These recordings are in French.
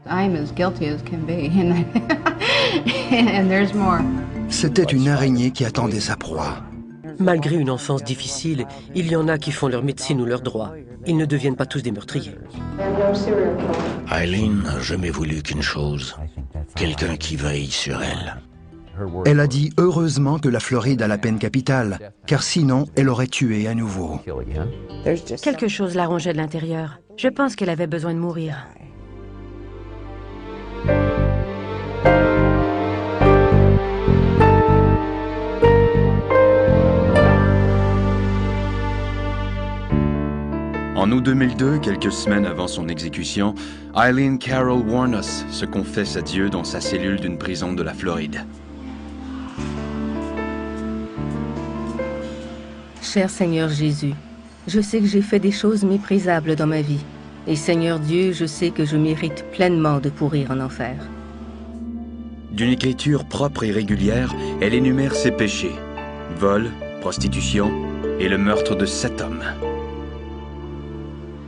I'm as guilty as can be, and there's more. C'était une araignée qui attendait sa proie. Malgré une enfance difficile, il y en a qui font leur médecine ou leur droit. Ils ne deviennent pas tous des meurtriers. Eileen n'a jamais voulu qu'une chose, quelqu'un qui veille sur elle. Elle a dit heureusement que la Floride a la peine capitale, car sinon elle aurait tué à nouveau. Quelque chose la rongeait de l'intérieur. Je pense qu'elle avait besoin de mourir. En août 2002, quelques semaines avant son exécution, Eileen Carol Wuornos se confesse à Dieu dans sa cellule d'une prison de la Floride. Cher Seigneur Jésus, je sais que j'ai fait des choses méprisables dans ma vie. Et Seigneur Dieu, je sais que je mérite pleinement de pourrir en enfer. D'une écriture propre et régulière, elle énumère ses péchés: vol, prostitution et le meurtre de 7 hommes.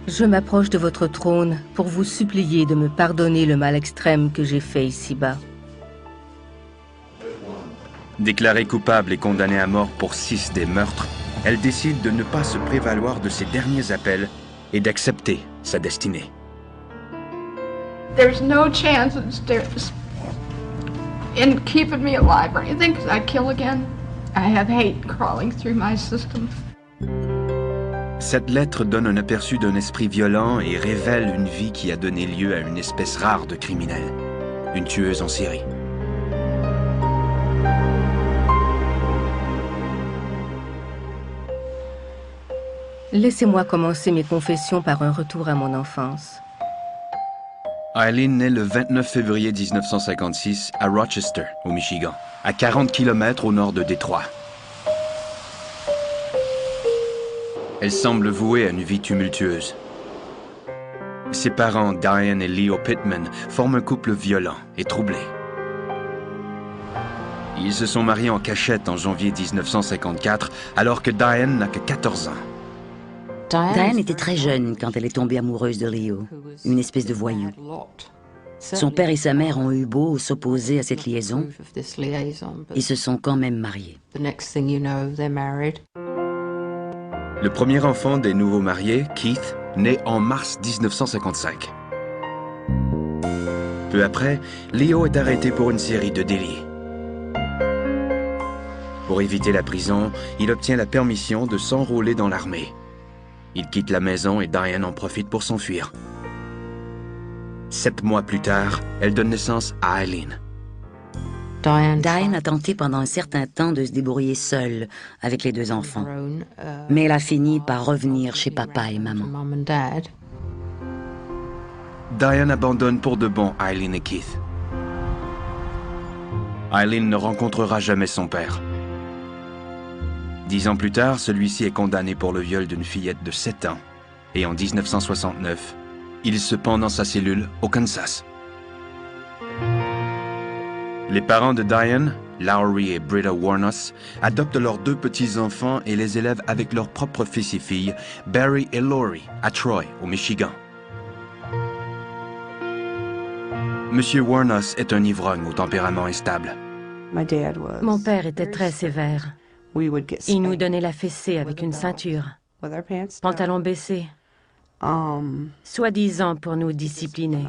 Je m'approche de votre trône pour vous supplier de me pardonner le mal extrême que j'ai fait ici-bas. Déclarée coupable et condamnée à mort pour 6 des meurtres, elle décide de ne pas se prévaloir de ses derniers appels et d'accepter sa destinée. There's no chance in keeping me alive or anything, because I kill again. I have hate crawling through my system. Cette lettre donne un aperçu d'un esprit violent et révèle une vie qui a donné lieu à une espèce rare de criminels, une tueuse en série. Laissez-moi commencer mes confessions par un retour à mon enfance. Eileen naît le 29 février 1956 à Rochester, au Michigan, à 40 km au nord de Détroit. Elle semble vouée à une vie tumultueuse. Ses parents, Diane et Leo Pittman, forment un couple violent et troublé. Ils se sont mariés en cachette en janvier 1954, alors que Diane n'a que 14 ans. Diane était très jeune quand elle est tombée amoureuse de Leo, une espèce de voyou. Son père et sa mère ont eu beau s'opposer à cette liaison, ils se sont quand même mariés. Le premier enfant des nouveaux mariés, Keith, naît en mars 1955. Peu après, Leo est arrêté pour une série de délits. Pour éviter la prison, il obtient la permission de s'enrôler dans l'armée. Il quitte la maison et Diane en profite pour s'enfuir. 7 mois plus tard, elle donne naissance à Eileen. Diane a tenté pendant un certain temps de se débrouiller seule avec les 2 enfants, mais elle a fini par revenir chez papa et maman. Diane abandonne pour de bon Eileen et Keith. Eileen ne rencontrera jamais son père. 10 ans plus tard, celui-ci est condamné pour le viol d'une fillette de 7 ans. Et en 1969, il se pend dans sa cellule au Kansas. Les parents de Diane, Lowry et Britta Wuornos, adoptent leurs 2 petits-enfants et les élèvent avec leurs propres fils et filles, Barry et Laurie, à Troy, au Michigan. Monsieur Wuornos est un ivrogne au tempérament instable. Mon père était très sévère. Il nous donnait la fessée avec une ceinture, pantalon baissé, soi-disant pour nous discipliner.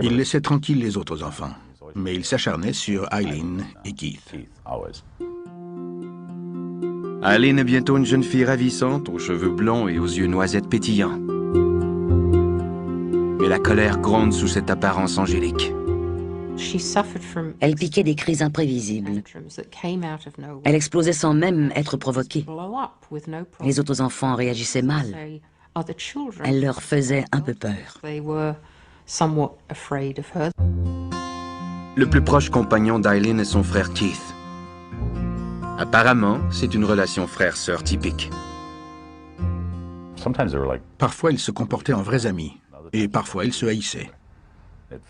Il laissait tranquilles les autres enfants, mais il s'acharnait sur Eileen et Keith. Eileen est bientôt une jeune fille ravissante, aux cheveux blonds et aux yeux noisettes pétillants. Mais la colère gronde sous cette apparence angélique. Elle piquait des crises imprévisibles. Elle explosait sans même être provoquée. Les autres enfants réagissaient mal. Elle leur faisait un peu peur. Le plus proche compagnon d'Eileen est son frère Keith. Apparemment, c'est une relation frère-sœur typique. Parfois, ils se comportaient en vrais amis, et parfois, ils se haïssaient.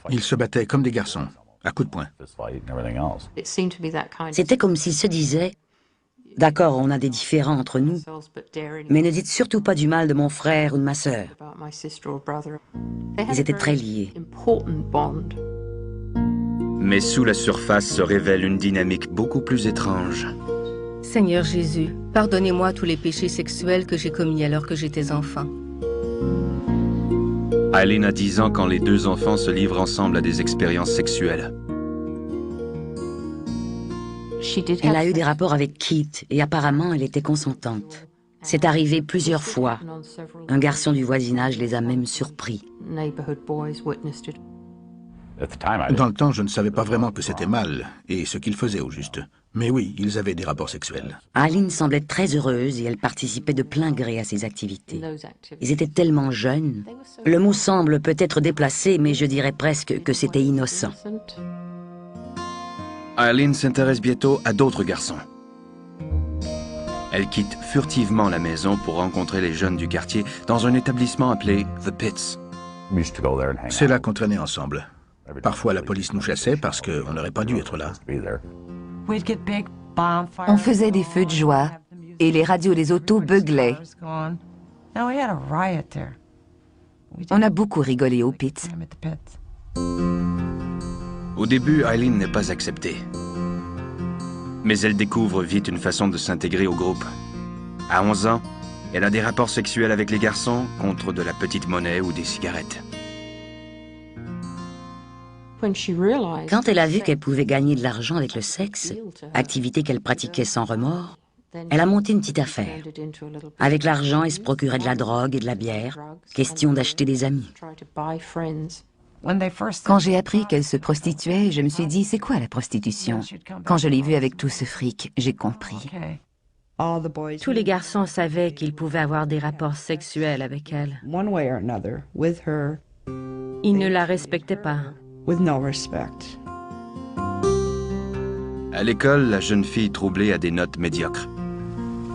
Ils se battaient comme des garçons, à coups de poing. C'était comme s'ils se disaient D'accord, on a des différends entre nous, mais ne dites surtout pas du mal de mon frère ou de ma sœur. Ils étaient très liés. Mais sous la surface se révèle une dynamique beaucoup plus étrange. Seigneur Jésus, pardonnez-moi tous les péchés sexuels que j'ai commis alors que j'étais enfant. Eileen a 10 ans quand les deux enfants se livrent ensemble à des expériences sexuelles. Elle a eu des rapports avec Keith et apparemment elle était consentante. C'est arrivé plusieurs fois. Un garçon du voisinage les a même surpris. Dans le temps, je ne savais pas vraiment que c'était mal, et ce qu'ils faisaient au juste. Mais oui, ils avaient des rapports sexuels. Eileen semblait très heureuse et elle participait de plein gré à ces activités. Ils étaient tellement jeunes. Le mot semble peut-être déplacé, mais je dirais presque que c'était innocent. Eileen s'intéresse bientôt à d'autres garçons. Elle quitte furtivement la maison pour rencontrer les jeunes du quartier dans un établissement appelé The Pits. C'est là qu'on traînait ensemble. Parfois, la police nous chassait parce qu'on n'aurait pas dû être là. On faisait des feux de joie et les radios des autos beuglaient. On a beaucoup rigolé au Pits. Au début, Eileen n'est pas acceptée. Mais elle découvre vite une façon de s'intégrer au groupe. À 11 ans, elle a des rapports sexuels avec les garçons contre de la petite monnaie ou des cigarettes. Quand elle a vu qu'elle pouvait gagner de l'argent avec le sexe, activité qu'elle pratiquait sans remords, elle a monté une petite affaire. Avec l'argent, elle se procurait de la drogue et de la bière, question d'acheter des amis. Quand j'ai appris qu'elle se prostituait, je me suis dit, c'est quoi la prostitution? Quand je l'ai vue avec tout ce fric, j'ai compris. Tous les garçons savaient qu'ils pouvaient avoir des rapports sexuels avec elle. Ils ne la respectaient pas. À l'école, la jeune fille troublée a des notes médiocres.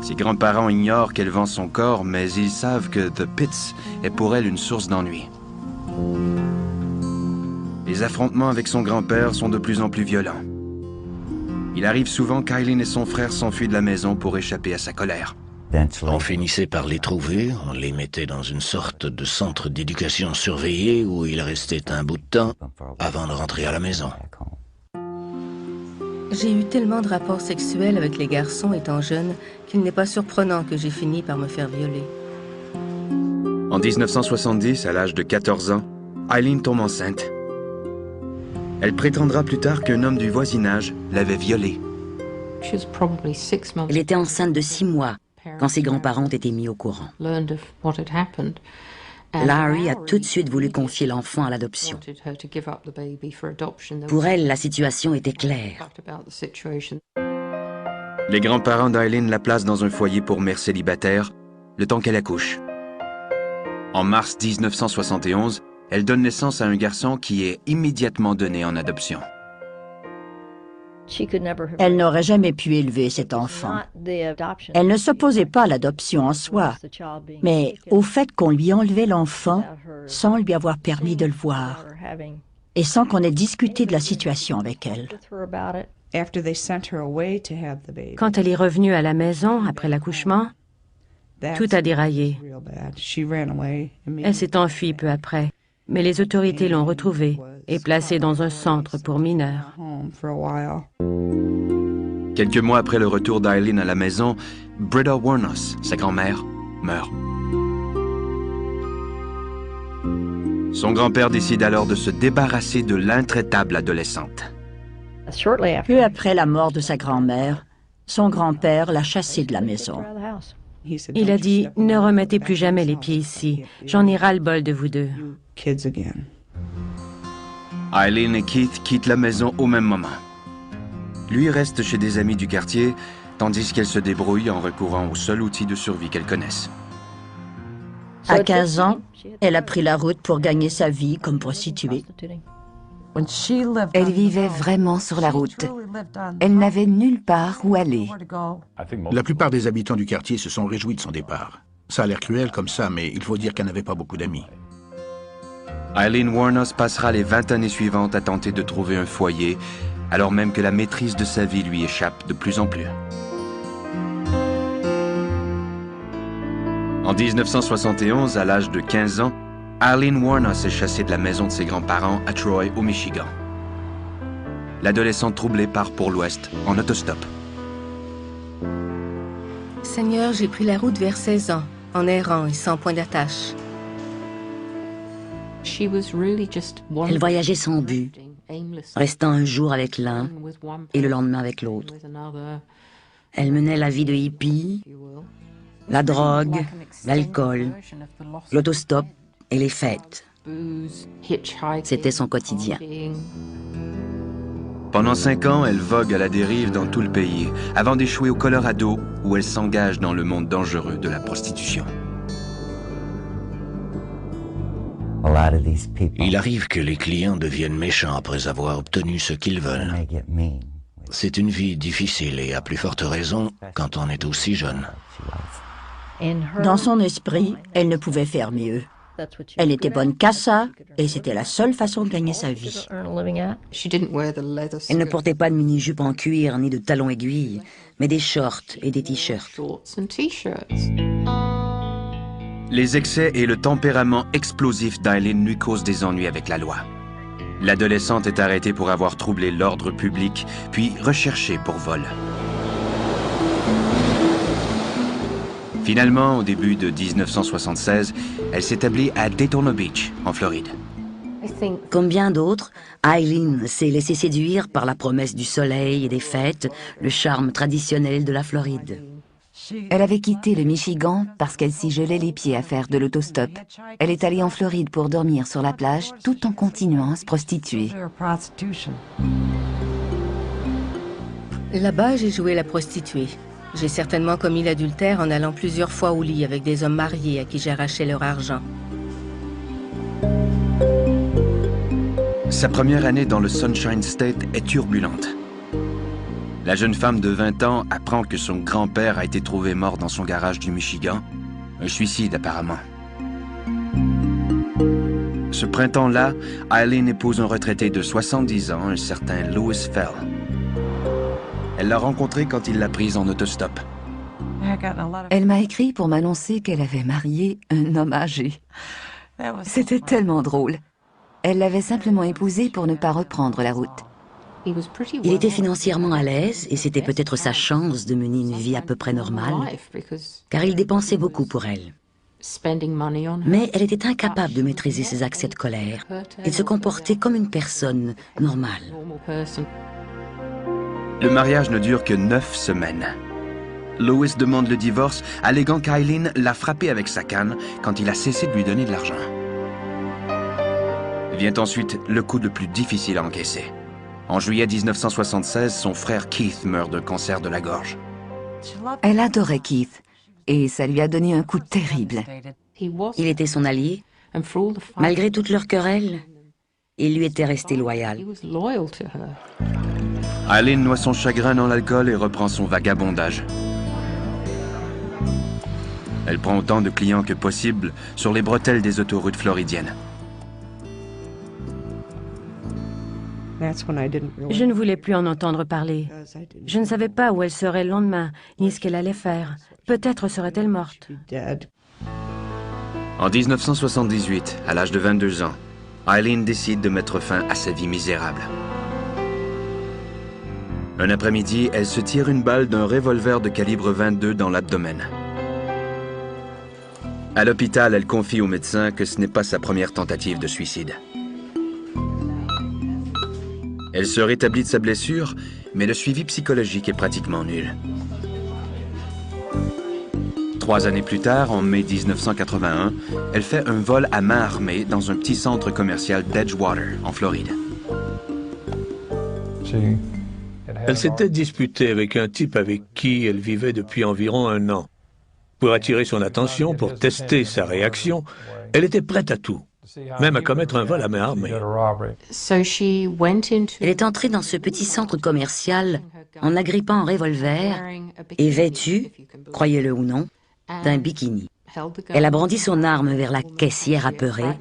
Ses grands-parents ignorent qu'elle vend son corps, mais ils savent que The Pits est pour elle une source d'ennui. Les affrontements avec son grand-père sont de plus en plus violents. Il arrive souvent qu'Eileen et son frère s'enfuient de la maison pour échapper à sa colère. On finissait par les trouver, on les mettait dans une sorte de centre d'éducation surveillé où ils restaient un bout de temps avant de rentrer à la maison. J'ai eu tellement de rapports sexuels avec les garçons étant jeune qu'il n'est pas surprenant que j'ai fini par me faire violer. En 1970, à l'âge de 14 ans, Eileen tombe enceinte. Elle prétendra plus tard qu'un homme du voisinage l'avait violée. Elle était enceinte de 6 mois quand ses grands-parents ont été mis au courant. Larry a tout de suite voulu confier l'enfant à l'adoption. Pour elle, la situation était claire. Les grands-parents d'Eileen la placent dans un foyer pour mères célibataires, le temps qu'elle accouche. En mars 1971, elle donne naissance à un garçon qui est immédiatement donné en adoption. Elle n'aurait jamais pu élever cet enfant. Elle ne s'opposait pas à l'adoption en soi, mais au fait qu'on lui enlevait l'enfant sans lui avoir permis de le voir et sans qu'on ait discuté de la situation avec elle. Quand elle est revenue à la maison après l'accouchement, tout a déraillé. Elle s'est enfuie peu après, mais les autorités l'ont retrouvée et placée dans un centre pour mineurs. Quelques mois après le retour d'Eileen à la maison, Britta Warnos, sa grand-mère, meurt. Son grand-père décide alors de se débarrasser de l'intraitable adolescente. Peu après la mort de sa grand-mère, son grand-père l'a chassée de la maison. Il a dit « Ne remettez plus jamais les pieds ici. J'en ai ras-le-bol de vous deux. » Eileen et Keith quittent la maison au même moment. Lui reste chez des amis du quartier, tandis qu'elle se débrouille en recourant au seul outil de survie qu'elle connaisse. À 15 ans, elle a pris la route pour gagner sa vie comme prostituée. Elle vivait vraiment sur la route. Elle n'avait nulle part où aller. La plupart des habitants du quartier se sont réjouis de son départ. Ça a l'air cruel comme ça, mais il faut dire qu'elle n'avait pas beaucoup d'amis. Eileen Warnos passera les 20 années suivantes à tenter de trouver un foyer, alors même que la maîtrise de sa vie lui échappe de plus en plus. En 1971, à l'âge de 15 ans, Eileen Wuornos s'est chassée de la maison de ses grands-parents à Troy, au Michigan. L'adolescente troublée part pour l'ouest, en autostop. Seigneur, j'ai pris la route vers 16 ans, en errant et sans point d'attache. Elle voyageait sans but, restant un jour avec l'un et le lendemain avec l'autre. Elle menait la vie de hippie, la drogue, l'alcool, l'autostop et les fêtes. C'était son quotidien. Pendant 5 ans, elle vogue à la dérive dans tout le pays, avant d'échouer au Colorado, où elle s'engage dans le monde dangereux de la prostitution. Il arrive que les clients deviennent méchants après avoir obtenu ce qu'ils veulent. C'est une vie difficile et à plus forte raison quand on est aussi jeune. Dans son esprit, elle ne pouvait faire mieux. Elle était bonne qu'à ça, et c'était la seule façon de gagner sa vie. Elle ne portait pas de mini-jupe en cuir ni de talons aiguilles, mais des shorts et des t-shirts. Les excès et le tempérament explosif d'Eileen lui causent des ennuis avec la loi. L'adolescente est arrêtée pour avoir troublé l'ordre public, puis recherchée pour vol. Finalement, au début de 1976, elle s'établit à Daytona Beach, en Floride. Comme bien d'autres, Eileen s'est laissée séduire par la promesse du soleil et des fêtes, le charme traditionnel de la Floride. Elle avait quitté le Michigan parce qu'elle s'y gelait les pieds à faire de l'autostop. Elle est allée en Floride pour dormir sur la plage tout en continuant à se prostituer. Là-bas, j'ai joué la prostituée. J'ai certainement commis l'adultère en allant plusieurs fois au lit avec des hommes mariés à qui j'arrachais leur argent. Sa première année dans le Sunshine State est turbulente. La jeune femme de 20 ans apprend que son grand-père a été trouvé mort dans son garage du Michigan. Un suicide, apparemment. Ce printemps-là, Eileen épouse un retraité de 70 ans, un certain Louis Fell. Elle l'a rencontré quand il l'a prise en autostop. Elle m'a écrit pour m'annoncer qu'elle avait marié un homme âgé. C'était tellement drôle. Elle l'avait simplement épousé pour ne pas reprendre la route. Il était financièrement à l'aise et c'était peut-être sa chance de mener une vie à peu près normale, car il dépensait beaucoup pour elle. Mais elle était incapable de maîtriser ses accès de colère et de se comporter comme une personne normale. Le mariage ne dure que 9 semaines. Louis demande le divorce, alléguant qu'Eileen l'a frappé avec sa canne quand il a cessé de lui donner de l'argent. Vient ensuite le coup le plus difficile à encaisser. En juillet 1976, son frère Keith meurt d'un cancer de la gorge. Elle adorait Keith, et ça lui a donné un coup terrible. Il était son allié. Malgré toutes leurs querelles, il lui était resté loyal. Eileen noie son chagrin dans l'alcool et reprend son vagabondage. Elle prend autant de clients que possible sur les bretelles des autoroutes floridiennes. Je ne voulais plus en entendre parler. Je ne savais pas où elle serait le lendemain, ni ce qu'elle allait faire. Peut-être serait-elle morte. En 1978, à l'âge de 22 ans, Eileen décide de mettre fin à sa vie misérable. Un après-midi, elle se tire une balle d'un revolver de calibre 22 dans l'abdomen. À l'hôpital, elle confie au médecin que ce n'est pas sa première tentative de suicide. Elle se rétablit de sa blessure, mais le suivi psychologique est pratiquement nul. 3 années plus tard, en mai 1981, elle fait un vol à main armée dans un petit centre commercial d'Edgewater, en Floride. Elle s'était disputée avec un type avec qui elle vivait depuis environ 1 an. Pour attirer son attention, pour tester sa réaction, elle était prête à tout, même à commettre un vol à main armée. Elle est entrée dans ce petit centre commercial en agrippant un revolver et vêtue, croyez-le ou non, d'un bikini. Elle a brandi son arme vers la caissière apeurée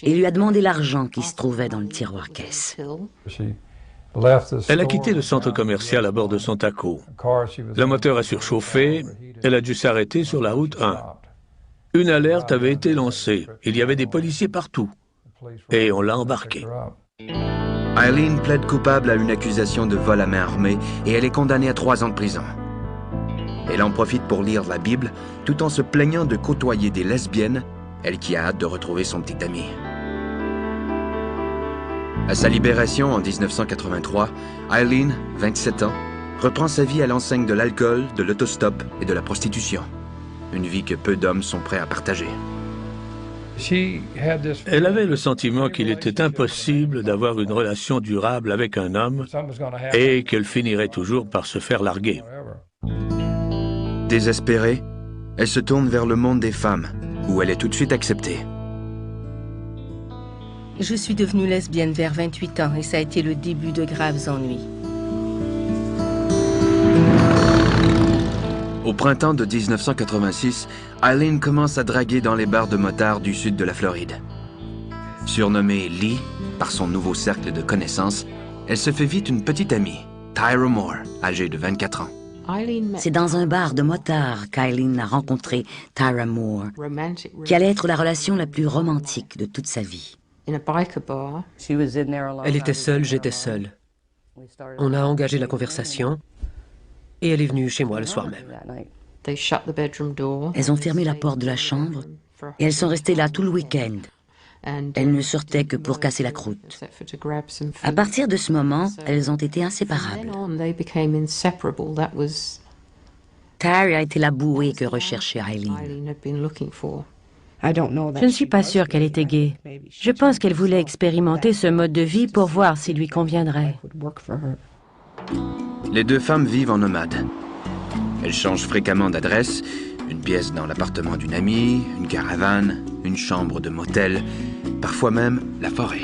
et lui a demandé l'argent qui se trouvait dans le tiroir caisse. Elle a quitté le centre commercial à bord de son taco. Le moteur a surchauffé, elle a dû s'arrêter sur la route 1. Une alerte avait été lancée. Il y avait des policiers partout. Et on l'a embarquée. Eileen plaide coupable à une accusation de vol à main armée et elle est condamnée à 3 ans de prison. Elle en profite pour lire la Bible tout en se plaignant de côtoyer des lesbiennes, elle qui a hâte de retrouver son petit ami. À sa libération en 1983, Eileen, 27 ans, reprend sa vie à l'enseigne de l'alcool, de l'autostop et de la prostitution. Une vie que peu d'hommes sont prêts à partager. Elle avait le sentiment qu'il était impossible d'avoir une relation durable avec un homme et qu'elle finirait toujours par se faire larguer. Désespérée, elle se tourne vers le monde des femmes, où elle est tout de suite acceptée. Je suis devenue lesbienne vers 28 ans et ça a été le début de graves ennuis. Au printemps de 1986, Eileen commence à draguer dans les bars de motards du sud de la Floride. Surnommée Lee par son nouveau cercle de connaissances, elle se fait vite une petite amie, Tyra Moore, âgée de 24 ans. C'est dans un bar de motards qu'Eileen a rencontré Tyra Moore, qui allait être la relation la plus romantique de toute sa vie. Elle était seule, j'étais seule. On a engagé la conversation et elle est venue chez moi le soir même. Elles ont fermé la porte de la chambre et elles sont restées là tout le week-end. Elles ne sortaient que pour casser la croûte. À partir de ce moment, elles ont été inséparables. Tyra a été la bouée que recherchait Eileen. Je ne suis pas sûre qu'elle était gay. Je pense qu'elle voulait expérimenter ce mode de vie pour voir s'il lui conviendrait. Les deux femmes vivent en nomade. Elles changent fréquemment d'adresse, une pièce dans l'appartement d'une amie, une caravane, une chambre de motel, parfois même la forêt.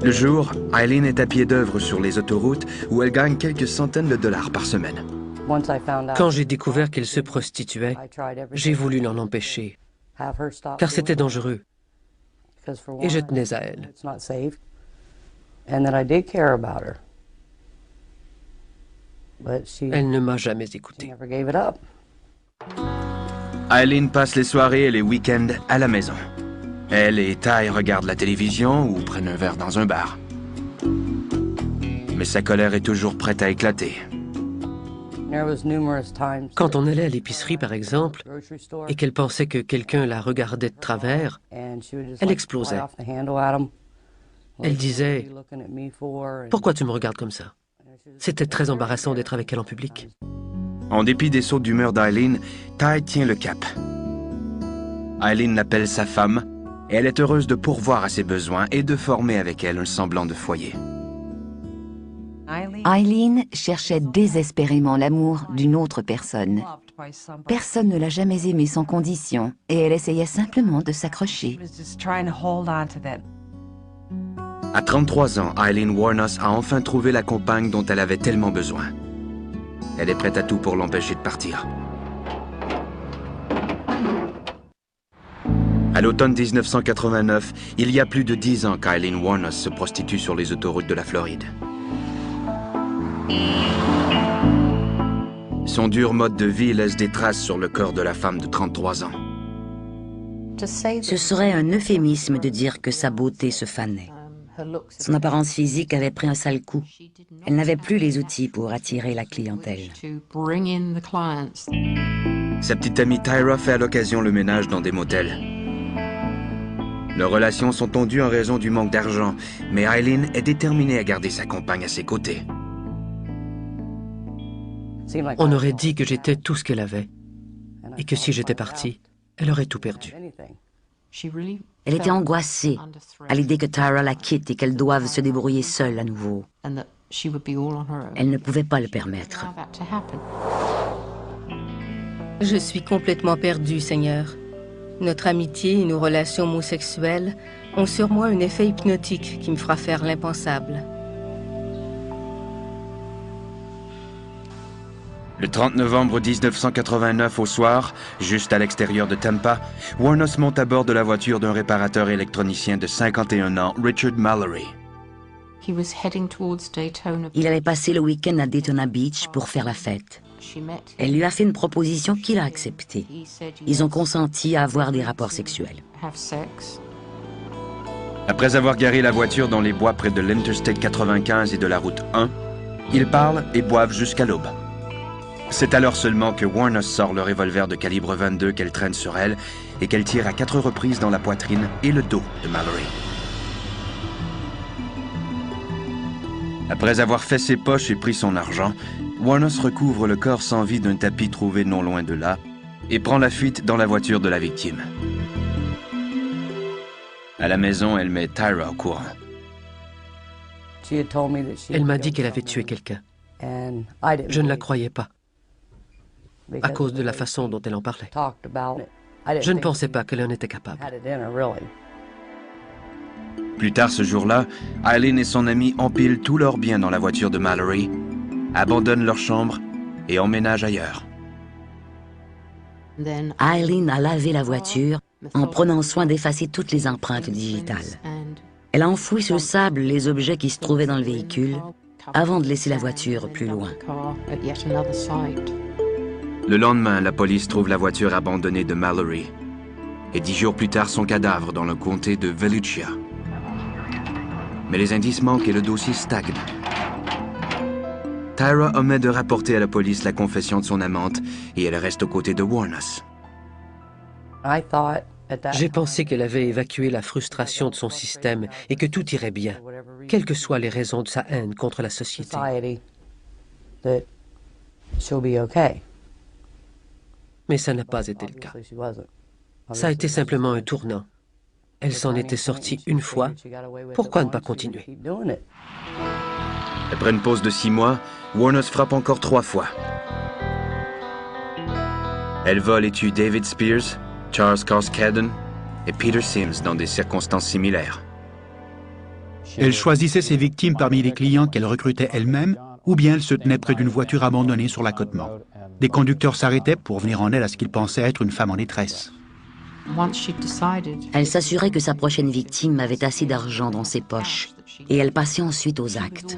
Le jour, Eileen est à pied d'œuvre sur les autoroutes où elle gagne quelques centaines de dollars par semaine. Quand j'ai découvert qu'elle se prostituait, j'ai voulu l'en empêcher, car c'était dangereux. Et je tenais à elle. Elle ne m'a jamais écouté. Eileen passe les soirées et les week-ends à la maison. Elle et Ty regardent la télévision ou prennent un verre dans un bar. Mais sa colère est toujours prête à éclater. Quand on allait à l'épicerie, par exemple, et qu'elle pensait que quelqu'un la regardait de travers, elle explosait. Elle disait « Pourquoi tu me regardes comme ça ?» C'était très embarrassant d'être avec elle en public. En dépit des sautes d'humeur d'Eileen, Ty tient le cap. Eileen l'appelle sa femme et elle est heureuse de pourvoir à ses besoins et de former avec elle un semblant de foyer. Eileen cherchait désespérément l'amour d'une autre personne. Personne ne l'a jamais aimée sans condition et elle essayait simplement de s'accrocher. À 33 ans, Eileen Wuornos a enfin trouvé la compagne dont elle avait tellement besoin. Elle est prête à tout pour l'empêcher de partir. À l'automne 1989, il y a plus de 10 ans qu'Eileen Wuornos se prostitue sur les autoroutes de la Floride. Son dur mode de vie laisse des traces sur le corps de la femme de 33 ans. Ce serait un euphémisme de dire que sa beauté se fanait. Son apparence physique avait pris un sale coup. Elle n'avait plus les outils pour attirer la clientèle. Sa petite amie Tyra fait à l'occasion le ménage dans des motels. Leurs relations sont tendues en raison du manque d'argent, mais Eileen est déterminée à garder sa compagne à ses côtés. On aurait dit que j'étais tout ce qu'elle avait, et que si j'étais parti, elle aurait tout perdu. Elle était angoissée à l'idée que Tyra la quitte et qu'elle doive se débrouiller seule à nouveau. Elle ne pouvait pas le permettre. Je suis complètement perdue, Seigneur. Notre amitié et nos relations homosexuelles ont sur moi un effet hypnotique qui me fera faire l'impensable. Le 30 novembre 1989 au soir, juste à l'extérieur de Tampa, Wuornos monte à bord de la voiture d'un réparateur électronicien de 51 ans, Richard Mallory. Il allait passer le week-end à Daytona Beach pour faire la fête. Elle lui a fait une proposition qu'il a acceptée. Ils ont consenti à avoir des rapports sexuels. Après avoir garé la voiture dans les bois près de l'Interstate 95 et de la route 1, ils parlent et boivent jusqu'à l'aube. C'est alors seulement que Wuornos sort le revolver de calibre 22 qu'elle traîne sur elle et qu'elle tire à 4 reprises dans la poitrine et le dos de Mallory. Après avoir fait ses poches et pris son argent, Wuornos recouvre le corps sans vie d'un tapis trouvé non loin de là et prend la fuite dans la voiture de la victime. À la maison, elle met Tyra au courant. Elle m'a dit qu'elle avait tué quelqu'un. Je ne la croyais pas, à cause de la façon dont elle en parlait. Je ne pensais pas qu'elle en était capable. Plus tard ce jour-là, Eileen et son ami empilent tous leurs biens dans la voiture de Mallory, abandonnent leur chambre et emménagent ailleurs. Eileen a lavé la voiture en prenant soin d'effacer toutes les empreintes digitales. Elle a enfoui sous le sable les objets qui se trouvaient dans le véhicule avant de laisser la voiture plus loin. Le lendemain, la police trouve la voiture abandonnée de Mallory et 10 jours plus tard son cadavre dans le comté de Volusia. Mais les indices manquent et le dossier stagne. Tyra omet de rapporter à la police la confession de son amante et elle reste aux côtés de Wuornos. J'ai pensé qu'elle avait évacué la frustration de son système et que tout irait bien, quelles que soient les raisons de sa haine contre la société. Mais ça n'a pas été le cas. Ça a été simplement un tournant. Elle s'en était sortie une fois, pourquoi ne pas continuer? Après une pause de 6 mois, Wuornos frappe encore 3 fois. Elle vole et tue David Spears, Charles Coscaden et Peter Sims dans des circonstances similaires. Elle choisissait ses victimes parmi les clients qu'elle recrutait elle-même, ou bien elle se tenait près d'une voiture abandonnée sur l'accotement. Des conducteurs s'arrêtaient pour venir en aide à ce qu'ils pensaient être une femme en détresse. Elle s'assurait que sa prochaine victime avait assez d'argent dans ses poches et elle passait ensuite aux actes.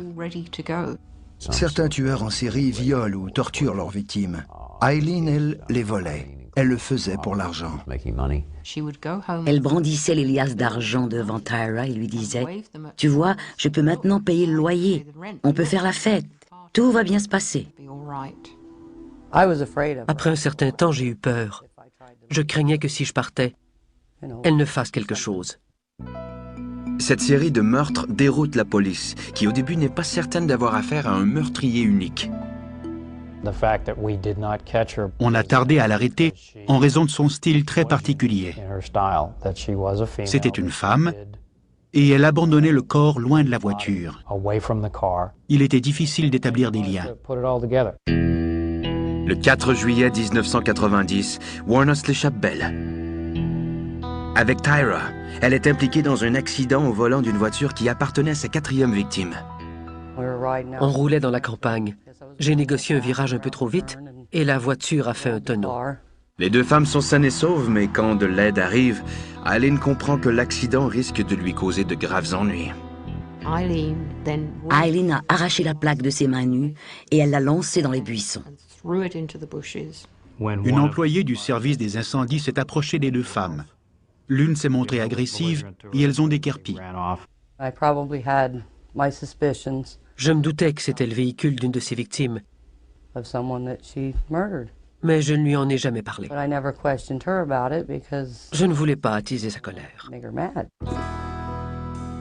Certains tueurs en série violent ou torturent leurs victimes. Eileen, elle, les volait. Elle le faisait pour l'argent. Elle brandissait les liasses d'argent devant Tyra et lui disait « Tu vois, je peux maintenant payer le loyer. On peut faire la fête. Tout va bien se passer. » Après un certain temps, j'ai eu peur. Je craignais que si je partais, elle ne fasse quelque chose. Cette série de meurtres déroute la police, qui au début n'est pas certaine d'avoir affaire à un meurtrier unique. On a tardé à l'arrêter en raison de son style très particulier. C'était une femme et elle abandonnait le corps loin de la voiture. Il était difficile d'établir des liens. Le 4 juillet 1990, Wuornos l'échappe belle. Avec Tyra, elle est impliquée dans un accident au volant d'une voiture qui appartenait à sa 4e victime. On roulait dans la campagne. J'ai négocié un virage un peu trop vite et la voiture a fait un tonneau. Les 2 femmes sont saines et sauves, mais quand de l'aide arrive, Eileen comprend que l'accident risque de lui causer de graves ennuis. Eileen a arraché la plaque de ses mains nues et elle l'a lancée dans les buissons. Une employée du service des incendies s'est approchée des 2 femmes. L'une s'est montrée agressive et elles ont déguerpi. Je me doutais que c'était le véhicule d'une de ses victimes, mais je ne lui en ai jamais parlé. Je ne voulais pas attiser sa colère.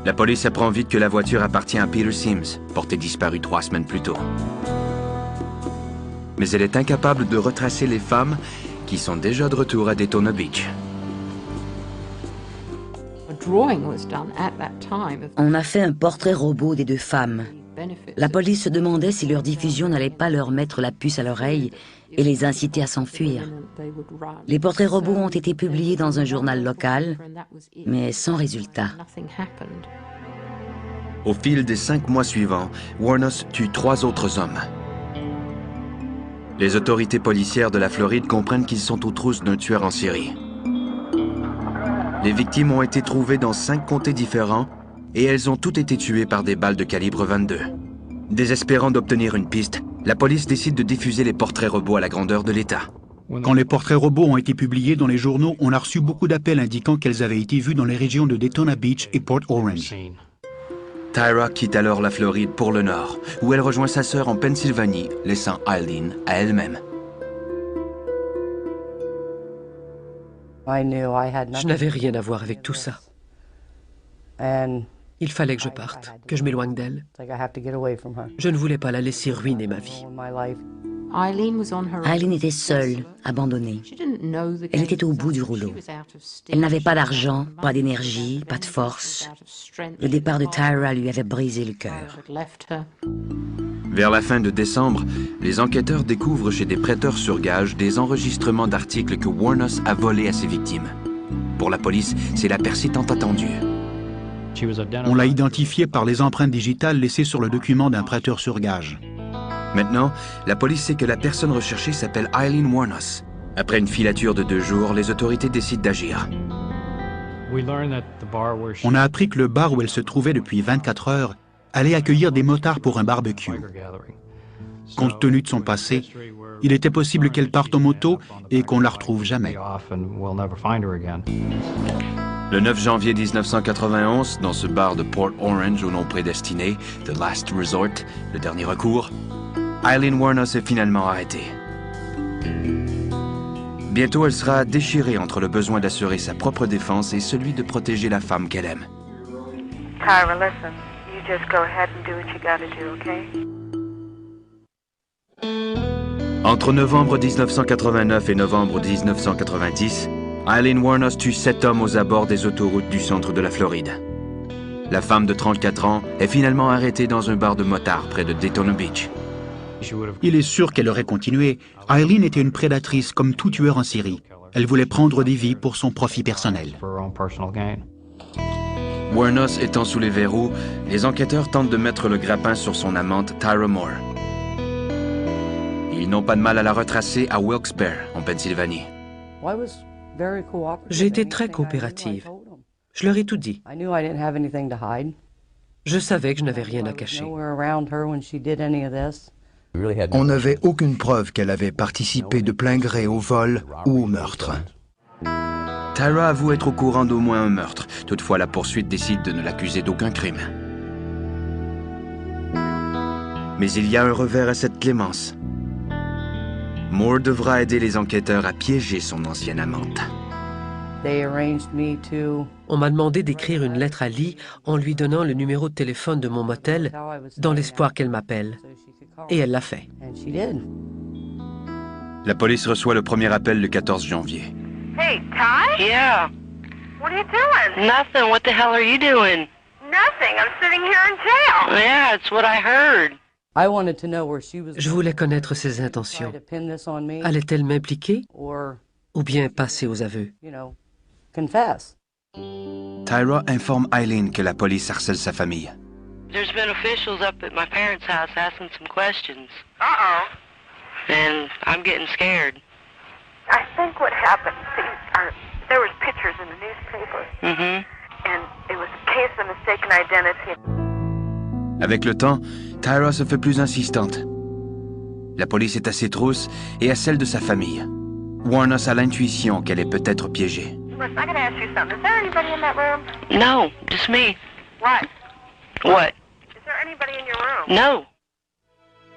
La police apprend vite que la voiture appartient à Peter Sims, porté disparu 3 semaines plus tôt. Mais elle est incapable de retracer les femmes qui sont déjà de retour à Daytona Beach. On a fait un portrait robot des 2 femmes. La police se demandait si leur diffusion n'allait pas leur mettre la puce à l'oreille et les inciter à s'enfuir. Les portraits robots ont été publiés dans un journal local, mais sans résultat. Au fil des 5 mois suivants, Wuornos tue 3 autres hommes. Les autorités policières de la Floride comprennent qu'ils sont aux trousses d'un tueur en série. Les victimes ont été trouvées dans 5 comtés différents et elles ont toutes été tuées par des balles de calibre 22. Désespérant d'obtenir une piste, La police décide de diffuser les portraits robots à la grandeur de l'État. Quand les portraits robots ont été publiés dans les journaux, on a reçu beaucoup d'appels indiquant qu'elles avaient été vues dans les régions de Daytona Beach et Port Orange. Tyra quitte alors la Floride pour le nord, où elle rejoint sa sœur en Pennsylvanie, laissant Eileen à elle-même. Je n'avais rien à voir avec tout ça. Il fallait que je parte, que je m'éloigne d'elle. Je ne voulais pas la laisser ruiner ma vie. Eileen était seule, abandonnée. Elle était au bout du rouleau. Elle n'avait pas d'argent, pas d'énergie, pas de force. Le départ de Tyra lui avait brisé le cœur. Vers la fin de décembre, les enquêteurs découvrent chez des prêteurs sur gage des enregistrements d'articles que Wuornos a volés à ses victimes. Pour la police, c'est la percée tant attendue. On l'a identifiée par les empreintes digitales laissées sur le document d'un prêteur sur gage. Maintenant, la police sait que la personne recherchée s'appelle Eileen Wuornos. Après une filature de 2 jours, les autorités décident d'agir. On a appris que le bar où elle se trouvait depuis 24 heures allait accueillir des motards pour un barbecue. Compte tenu de son passé, il était possible qu'elle parte en moto et qu'on ne la retrouve jamais. Le 9 janvier 1991, dans ce bar de Port Orange au nom prédestiné, The Last Resort, le dernier recours, Eileen Wuornos est finalement arrêtée. Bientôt, elle sera déchirée entre le besoin d'assurer sa propre défense et celui de protéger la femme qu'elle aime. Tyra, listen. You just go ahead and do what you gotta do, okay? Entre novembre 1989 et novembre 1990, Eileen Wuornos tue 7 hommes aux abords des autoroutes du centre de la Floride. La femme de 34 ans est finalement arrêtée dans un bar de motards près de Daytona Beach. Il est sûr qu'elle aurait continué. Eileen était une prédatrice comme tout tueur en série. Elle voulait prendre des vies pour son profit personnel. Wuornos étant sous les verrous, les enquêteurs tentent de mettre le grappin sur son amante Tyra Moore. Ils n'ont pas de mal à la retracer à Wilkes-Barre, en Pennsylvanie. J'ai été très coopérative. Je leur ai tout dit. Je savais que je n'avais rien à cacher. On n'avait aucune preuve qu'elle avait participé de plein gré au vol ou au meurtre. Tyra avoue être au courant d'au moins un meurtre. Toutefois, la poursuite décide de ne l'accuser d'aucun crime. Mais il y a un revers à cette clémence. Moore devra aider les enquêteurs à piéger son ancienne amante. On m'a demandé d'écrire une lettre à Lee en lui donnant le numéro de téléphone de mon motel dans l'espoir qu'elle m'appelle. Et elle l'a fait. La police reçoit le premier appel le 14 janvier. Hey, Ty? Yeah. What are you doing? Nothing. What the hell are you doing? Nothing. I'm sitting here in jail. Yeah, it's what I heard. Je voulais connaître ses intentions. Allait-elle m'impliquer ou bien passer aux aveux? Tyra informe Eileen que la police harcèle sa famille. There's been officials up at my parents' house asking some questions. Uh-oh. And I'm getting scared. I think what happened, see, there was pictures in the newspaper. Mm-hmm. And it was a case of mistaken identity. Avec le temps, Tyra se fait plus insistante. La police est à ses trousses et à celle de sa famille. Wuornos a l'intuition qu'elle est peut-être piégée. Listen, I gotta ask you something. Is there anybody in that room? No, just me. What? What? Is there anybody in your room? No.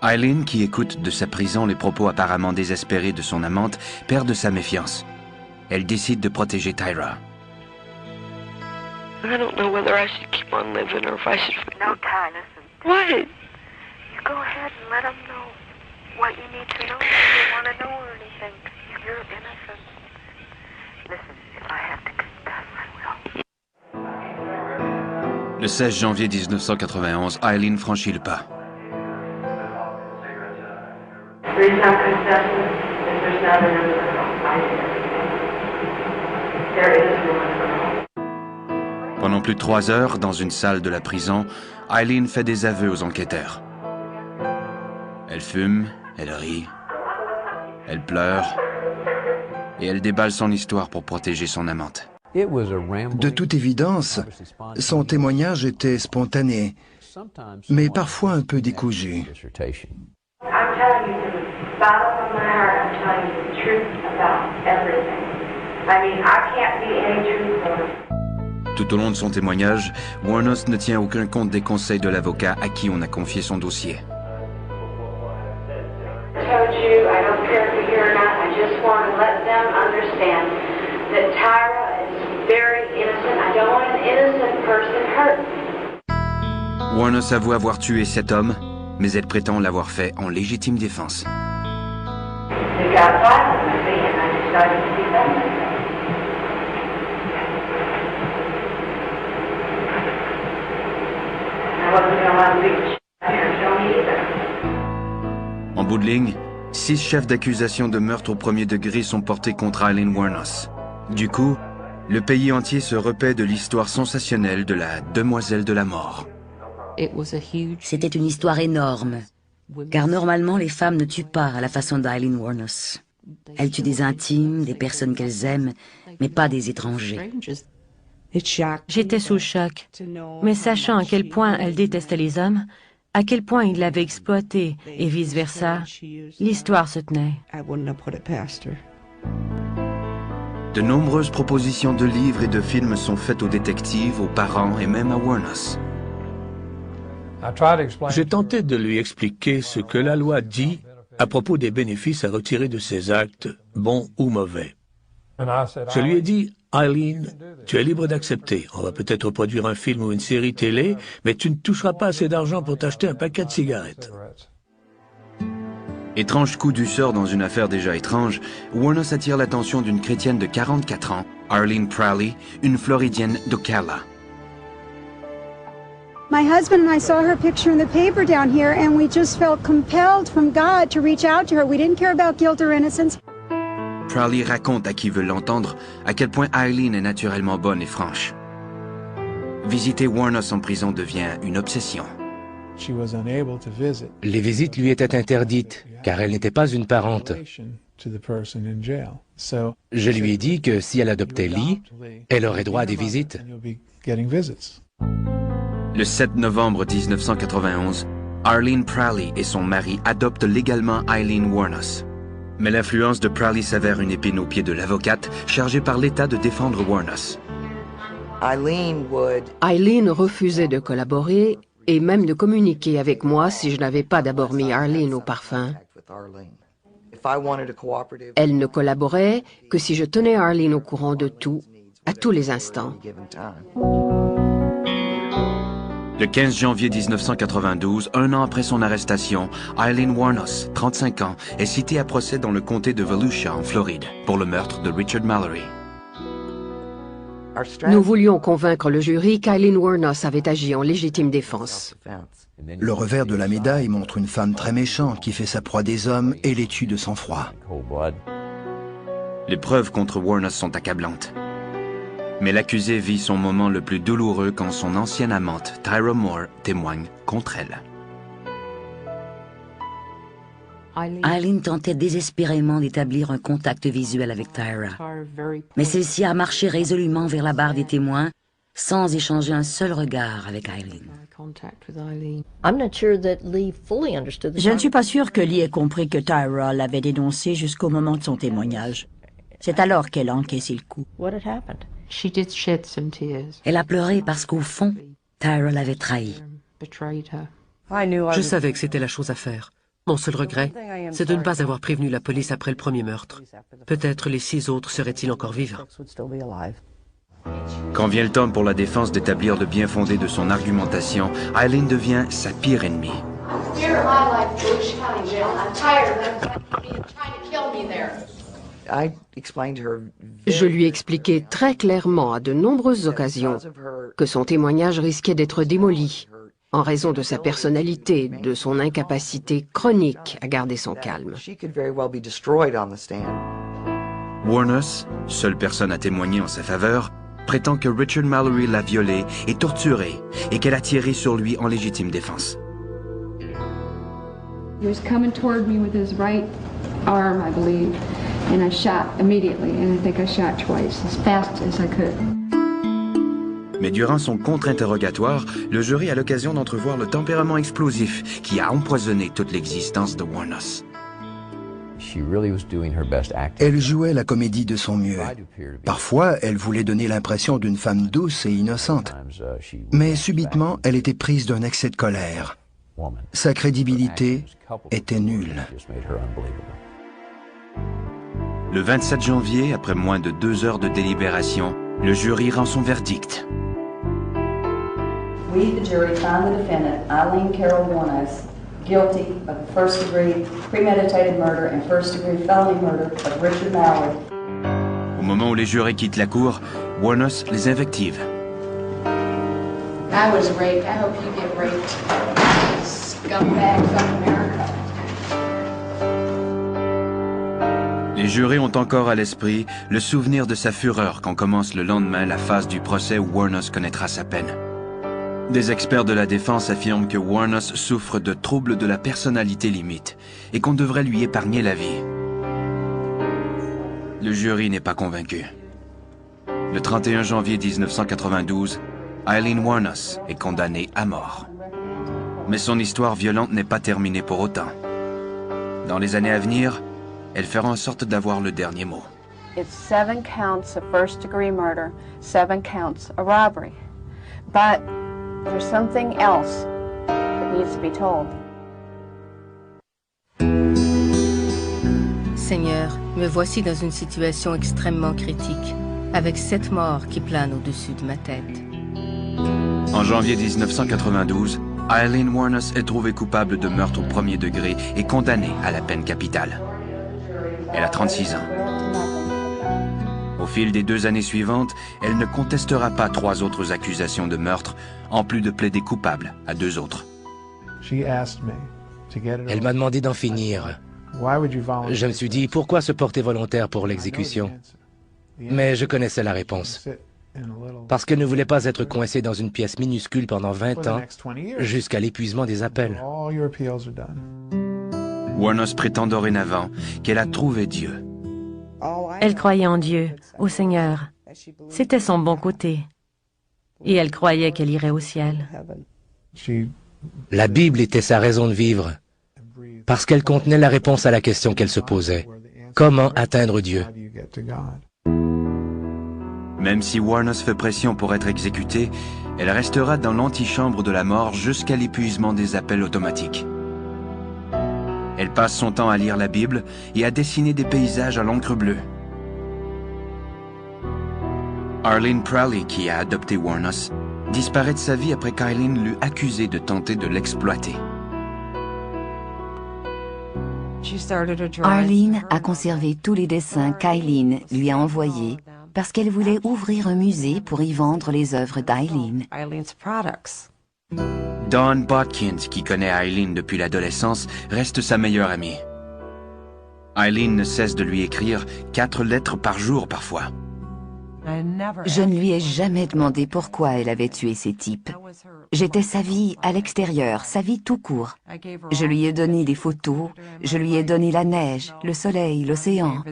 Eileen, qui écoute de sa prison les propos apparemment désespérés de son amante, perd de sa méfiance. Elle décide de protéger Tyra. I don't know whether I should keep on living or if I should... No, Ty, listen. What? You go ahead and let them know what you need to know if you want to know or anything. You're innocent. Listen, if I have to confess, I will. Le 16 janvier 1991, Eileen franchit le pas. Pendant plus de 3 heures, dans une salle de la prison, Eileen fait des aveux aux enquêteurs. Elle fume, elle rit, elle pleure, et elle déballe son histoire pour protéger son amante. De toute évidence, son témoignage était spontané, mais parfois un peu décousu. I I'm telling you from the bottom of my heart, I'm telling you the truth about everything. I mean, I can't be any truthful. Tout au long de son témoignage, Wuornos ne tient aucun compte des conseils de l'avocat à qui on a confié son dossier. I told you, I don't care if you're here or not, I just want to let them understand that Tyra is very innocent. I don't want an innocent person hurt. Wuornos avoue avoir tué cet homme, mais elle prétend l'avoir fait en légitime défense. It got violent with me and I decided to defend myself. I wasn't going to let them beat the shit out of her, me either. En bout de ligne, 6 chefs d'accusation de meurtre au premier degré sont portés contre Aileen Wuornos. Du coup, le pays entier se repaît de l'histoire sensationnelle de la demoiselle de la mort. C'était une histoire énorme, car normalement les femmes ne tuent pas à la façon d'Aileen Wuornos. Elles tuent des intimes, des personnes qu'elles aiment, mais pas des étrangers. J'étais sous le choc, mais sachant à quel point elle détestait les hommes, à quel point il l'avait exploitée et vice-versa, l'histoire se tenait. De nombreuses propositions de livres et de films sont faites aux détectives, aux parents et même à Wuornos. J'ai tenté de lui expliquer ce que la loi dit à propos des bénéfices à retirer de ses actes, bons ou mauvais. Je lui ai dit, Aileen, tu es libre d'accepter. On va peut-être produire un film ou une série télé, mais tu ne toucheras pas assez d'argent pour t'acheter un paquet de cigarettes. Étrange coup du sort dans une affaire déjà étrange, Wuornos attire l'attention d'une chrétienne de 44 ans, Arlene Prowley, une Floridienne d'Ocala. My husband and I saw her picture in the paper down here, and we just felt compelled from God to reach out to her. We didn't care about guilt or innocence. Prowley raconte à qui veut l'entendre à quel point Aileen est naturellement bonne et franche. Visiter Wuornos en prison devient une obsession. Les visites lui étaient interdites, car elle n'était pas une parente. Je lui ai dit que si elle adoptait Lee, elle aurait droit à des visites. Le 7 novembre 1991, Arlene Prowley et son mari adoptent légalement Aileen Wuornos. Mais l'influence de Prowley s'avère une épine au pied de l'avocate chargée par l'État de défendre Wuornos. Aileen refusait de collaborer et même de communiquer avec moi si je n'avais pas d'abord mis Arlene au parfum. Elle ne collaborait que si je tenais Arlene au courant de tout, à tous les instants. Le 15 janvier 1992, un an après son arrestation, Aileen Wuornos, 35 ans, est citée à procès dans le comté de Volusia, en Floride, pour le meurtre de Richard Mallory. Nous voulions convaincre le jury qu'Aileen Wuornos avait agi en légitime défense. Le revers de la médaille montre une femme très méchante qui fait sa proie des hommes et les tue de sang-froid. Les preuves contre Wuornos sont accablantes. Mais l'accusée vit son moment le plus douloureux quand son ancienne amante, Tyra Moore, témoigne contre elle. Aileen tentait désespérément d'établir un contact visuel avec Tyra, mais celle-ci a marché résolument vers la barre des témoins sans échanger un seul regard avec Aileen. Je ne suis pas sûre que Lee ait compris que Tyra l'avait dénoncé jusqu'au moment de son témoignage. C'est alors qu'elle a encaissé le coup. Elle a pleuré parce qu'au fond, Tyra l'avait trahi. Je savais que c'était la chose à faire. Mon seul regret, c'est de ne pas avoir prévenu la police après le premier meurtre. Peut-être les 6 autres seraient-ils encore vivants. Quand vient le temps pour la défense d'établir le bien fondé de son argumentation, Aileen devient sa pire ennemie. Je lui expliquai très clairement à de nombreuses occasions que son témoignage risquait d'être démoli en raison de sa personnalité, de son incapacité chronique à garder son calme. Wuornos, seule personne à témoigner en sa faveur, prétend que Richard Mallory l'a violée et torturée et qu'elle a tiré sur lui en légitime défense. He was coming toward me with his right arm, I believe, and I shot immediately, and I think I shot twice, as fast as I could. Mais durant son contre-interrogatoire, le jury a l'occasion d'entrevoir le tempérament explosif qui a empoisonné toute l'existence de Wuornos. Elle jouait la comédie de son mieux. Parfois, elle voulait donner l'impression d'une femme douce et innocente. Mais subitement, elle était prise d'un excès de colère. Sa crédibilité était nulle. Le 27 janvier, après moins de 2 heures de délibération, le jury rend son verdict. We, the jury, find the defendant, Eileen Carol Wuornos, guilty of first-degree premeditated murder and first-degree felony murder of Richard Mallard. Au moment où les jurés quittent la cour, Wuornos les invective. I was raped. I hope you get raped. Scumbags of America. Les jurés ont encore à l'esprit le souvenir de sa fureur quand commence le lendemain la phase du procès où Wuornos connaîtra sa peine. Des experts de la défense affirment que Wuornos souffre de troubles de la personnalité limite et qu'on devrait lui épargner la vie. Le jury n'est pas convaincu. Le 31 janvier 1992, Aileen Wuornos est condamnée à mort. Mais son histoire violente n'est pas terminée pour autant. Dans les années à venir, elle fera en sorte d'avoir le dernier mot. It's 7 counts of first-degree murder, 7 counts of robbery. But there's something else that needs to be told. Seigneur, me voici dans une situation extrêmement critique, avec 7 morts qui planent au-dessus de ma tête. En janvier 1992, Aileen Wuornos est trouvée coupable de meurtre au premier degré et condamnée à la peine capitale. Elle a 36 ans. Au fil des 2 années suivantes, elle ne contestera pas 3 autres accusations de meurtre, en plus de plaider coupable à 2 autres. Elle m'a demandé d'en finir. Je me suis dit, pourquoi se porter volontaire pour l'exécution? Mais je connaissais la réponse. Parce qu'elle ne voulait pas être coincée dans une pièce minuscule pendant 20 ans, jusqu'à l'épuisement des appels. Wuornos prétend dorénavant qu'elle a trouvé Dieu. Elle croyait en Dieu, au Seigneur. C'était son bon côté. Et elle croyait qu'elle irait au ciel. La Bible était sa raison de vivre, parce qu'elle contenait la réponse à la question qu'elle se posait. Comment atteindre Dieu? Même si Wuornos fait pression pour être exécutée, elle restera dans l'antichambre de la mort jusqu'à l'épuisement des appels automatiques. Elle passe son temps à lire la Bible et à dessiner des paysages à l'encre bleue. Arlene Prowley, qui a adopté Wuornos, disparaît de sa vie après qu'Aileen l'eut accusée de tenter de l'exploiter. Arlene a conservé tous les dessins qu'Aileen lui a envoyés parce qu'elle voulait ouvrir un musée pour y vendre les œuvres d'Aileen. Dawn Bodkins, qui connaît Aileen depuis l'adolescence, reste sa meilleure amie. Aileen ne cesse de lui écrire 4 lettres par jour parfois. Je ne lui ai jamais demandé pourquoi elle avait tué ces types. J'étais sa vie à l'extérieur, sa vie tout court. Je lui ai donné des photos, je lui ai donné la neige, le soleil, l'océan.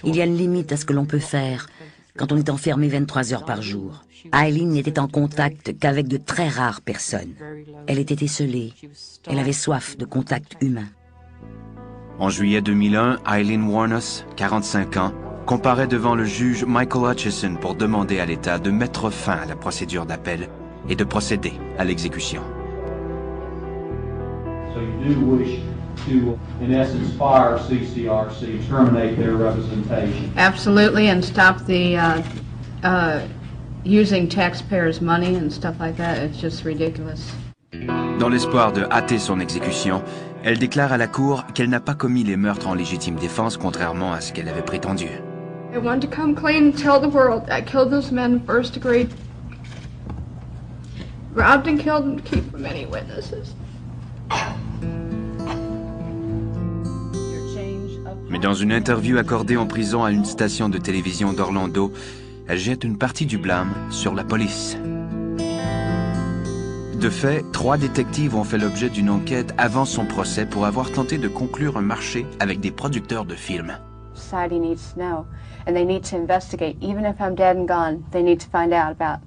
Il y a une limite à ce que l'on peut faire quand on est enfermé 23 heures par jour. Aileen n'était en contact qu'avec de très rares personnes. Elle était esseulée. Elle avait soif de contact humain. En juillet 2001, Aileen Wuornos, 45 ans, comparaît devant le juge Michael Hutchison pour demander à l'État de mettre fin à la procédure d'appel et de procéder à l'exécution. So you do wish to, in essence, fire CCRC, terminate their representation. Absolutely, and stop the using taxpayers' money and stuff like that. It's just ridiculous. Dans l'espoir de hâter son exécution, elle déclare à la cour qu'elle n'a pas commis les meurtres en légitime défense, contrairement à ce qu'elle avait prétendu. I want to come clean and tell the world I killed those men first degree. Robbed and killed them to keep from any witnesses. Mais dans une interview accordée en prison à une station de télévision d'Orlando, elle jette une partie du blâme sur la police. De fait, 3 détectives ont fait l'objet d'une enquête avant son procès pour avoir tenté de conclure un marché avec des producteurs de films. society needs to know. And they need to investigate. Even if I'm dead and gone, they need to find out about.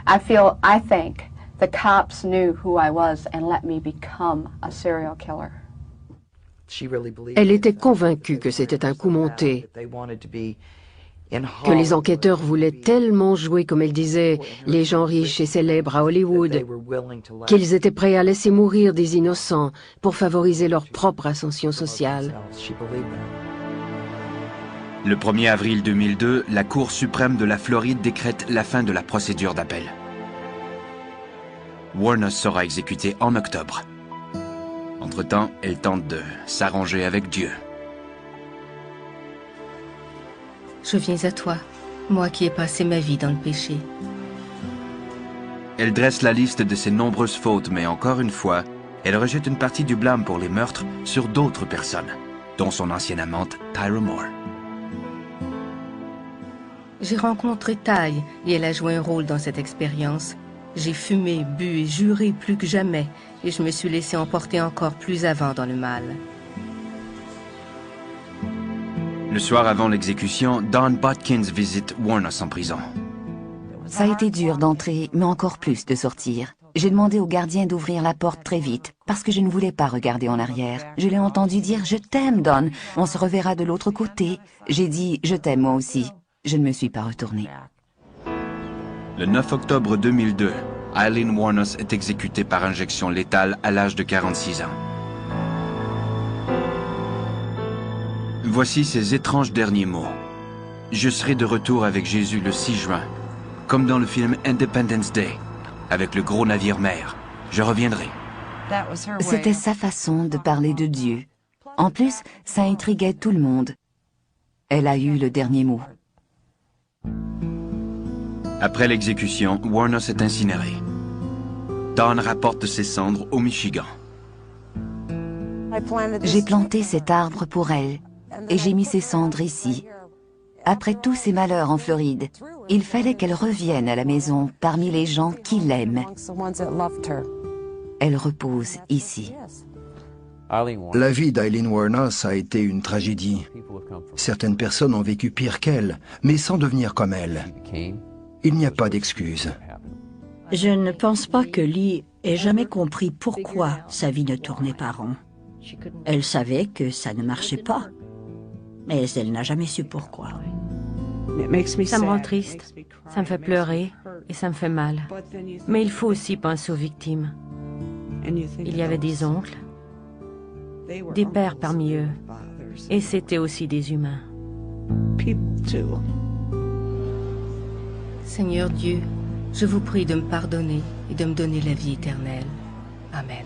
I think the cops knew who I was and let me become a serial killer. Elle était convaincue que c'était un coup monté, que les enquêteurs voulaient tellement jouer, comme elle disait, les gens riches et célèbres à Hollywood, qu'ils étaient prêts à laisser mourir des innocents pour favoriser leur propre ascension sociale. Le 1er avril 2002, la Cour suprême de la Floride décrète la fin de la procédure d'appel. Wuornos sera exécutée en octobre. Entre-temps, elle tente de s'arranger avec Dieu. Je viens à toi, moi qui ai passé ma vie dans le péché. Elle dresse la liste de ses nombreuses fautes, mais encore une fois, elle rejette une partie du blâme pour les meurtres sur d'autres personnes, dont son ancienne amante, Tyra Moore. J'ai rencontré Ty et elle a joué un rôle dans cette expérience. J'ai fumé, bu et juré plus que jamais et je me suis laissé emporter encore plus avant dans le mal. Le soir avant l'exécution, Dawn Botkins visite Wuornos en prison. Ça a été dur d'entrer, mais encore plus de sortir. J'ai demandé au gardien d'ouvrir la porte très vite, parce que je ne voulais pas regarder en arrière. Je l'ai entendu dire « Je t'aime, Dawn, on se reverra de l'autre côté ». J'ai dit « Je t'aime moi aussi ». Je ne me suis pas retournée. Le 9 octobre 2002, Aileen Wuornos est exécutée par injection létale à l'âge de 46 ans. Voici ses étranges derniers mots. « Je serai de retour avec Jésus le 6 juin, comme dans le film Independence Day, avec le gros navire-mère. Je reviendrai. » C'était sa façon de parler de Dieu. En plus, ça intriguait tout le monde. Elle a eu le dernier mot. Après l'exécution, Wuornos est incinérée. Dawn rapporte ses cendres au Michigan. J'ai planté cet arbre pour elle, et j'ai mis ses cendres ici. Après tous ses malheurs en Floride, il fallait qu'elle revienne à la maison parmi les gens qui l'aiment. Elle repose ici. La vie d'Aileen Wuornos a été une tragédie. Certaines personnes ont vécu pire qu'elle, mais sans devenir comme elle. Il n'y a pas d'excuse. Je ne pense pas que Lee ait jamais compris pourquoi sa vie ne tournait pas rond. Elle savait que ça ne marchait pas, mais elle n'a jamais su pourquoi. Ça me rend triste, ça me fait pleurer et ça me fait mal. Mais il faut aussi penser aux victimes. Il y avait des oncles, des pères parmi eux, et c'était aussi des humains. Seigneur Dieu, je vous prie de me pardonner et de me donner la vie éternelle. Amen.